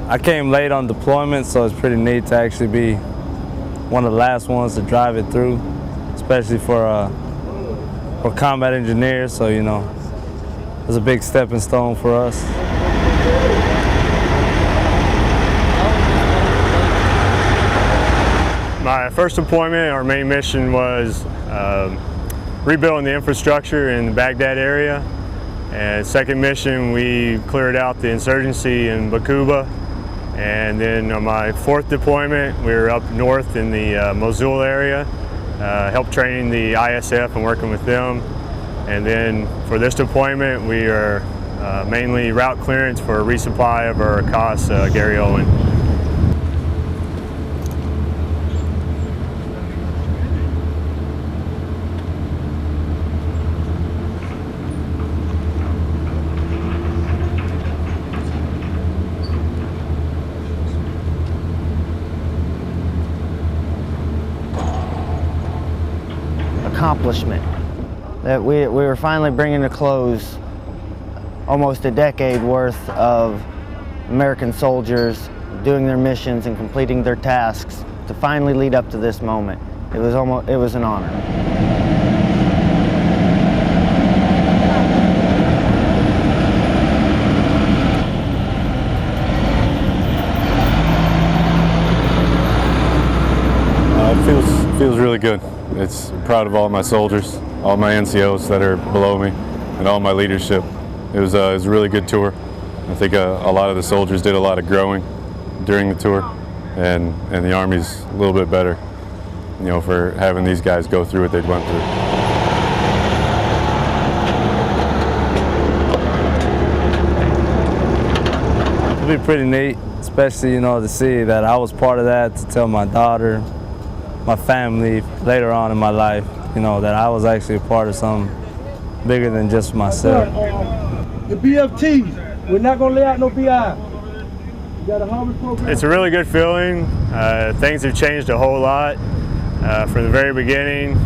I came late on deployment, so it's pretty neat to actually be one of the last ones to drive it through, especially for combat engineers. So, you know, it's a big stepping stone for us. My first deployment, our main mission was rebuilding the infrastructure in the Baghdad area. And second mission, we cleared out the insurgency in Bakuba. And then on my fourth deployment, we were up north in the Mosul area, helped training the ISF and working with them. And then for this deployment, we are mainly route clearance for a resupply of our COS Gary Owen. Accomplishment that we were finally bringing to close almost a decade worth of American soldiers doing their missions and completing their tasks to finally lead up to this moment. It was an honor. It feels really good. It's proud of all my soldiers, all my NCOs that are below me, and all my leadership. It was a really good tour. I think a lot of the soldiers did a lot of growing during the tour, and the Army's a little bit better, you know, for having these guys go through what they went through. It'll be pretty neat, especially, you know, to see that I was part of that, to tell my daughter, my family later on in my life, you know, that I was actually a part of something bigger than just myself. The BFTs, we're not going to lay out no BI. We got a harvest program. It's a really good feeling. Things have changed a whole lot from the very beginning.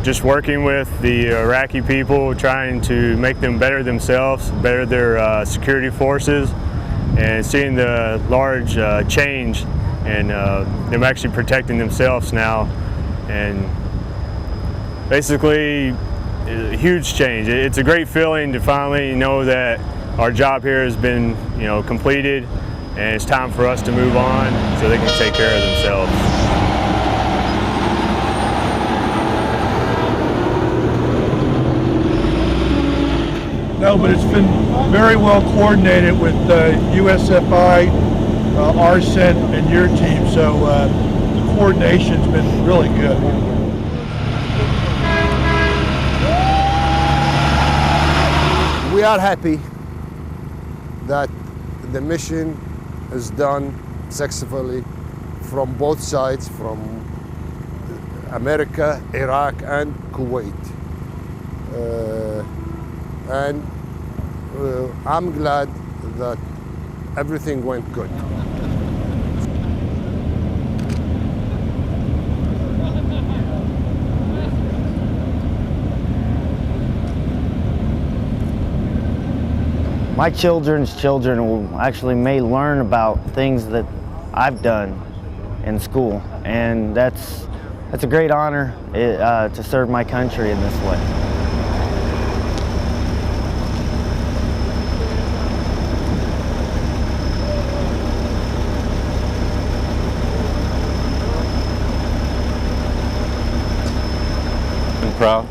Just working with the Iraqi people, trying to make them better themselves, better their security forces, and seeing the large change and them actually protecting themselves now, and basically a huge change. It's a great feeling to finally know that our job here has been, you know, completed, and it's time for us to move on so they can take care of themselves. No, but it's been very well coordinated with USFI, RSENT, and your team, so the coordination's been really good. We are happy that the mission is done successfully from both sides, from America, Iraq, and Kuwait. And I'm glad that everything went good. My children's children will actually may learn about things that I've done in school, and that's a great honor to serve my country in this way. I'm proud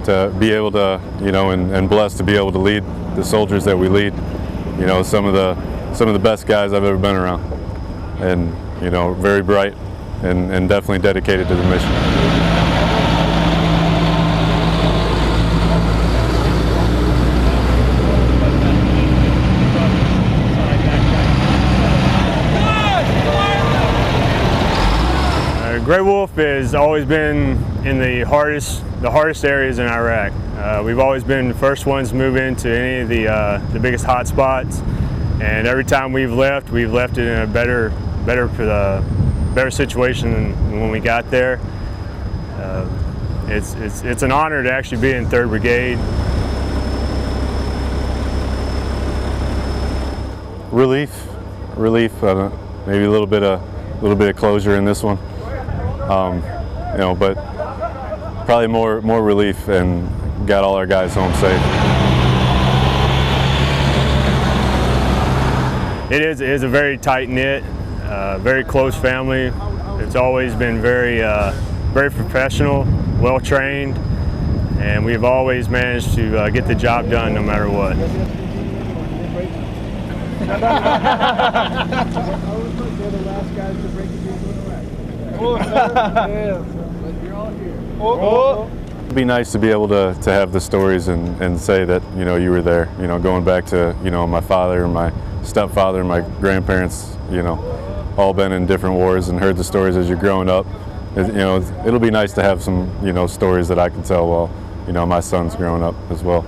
to be able to, you know, and blessed to be able to lead the soldiers that we lead. You know, some of the best guys I've ever been around, and, you know, very bright and definitely dedicated to the mission. Greywolf has always been in the hardest areas in Iraq. We've always been the first ones to move into any of the biggest hot spots, and every time we've left it in a better situation than when we got there. It's an honor to actually be in 3rd Brigade. Relief, maybe a little bit of closure in this one. You know, but probably more relief, and got all our guys home safe. It is a very tight-knit, very close family. It's always been very professional, well-trained, and we've always managed to get the job done no matter what. It'd be nice to be able to have the stories and say that, you know, you were there. You know, going back to, you know, my father, my stepfather, my grandparents, you know, all been in different wars and heard the stories as you're growing up. You know, it'll be nice to have some, you know, stories that I can tell while, you know, my son's growing up as well.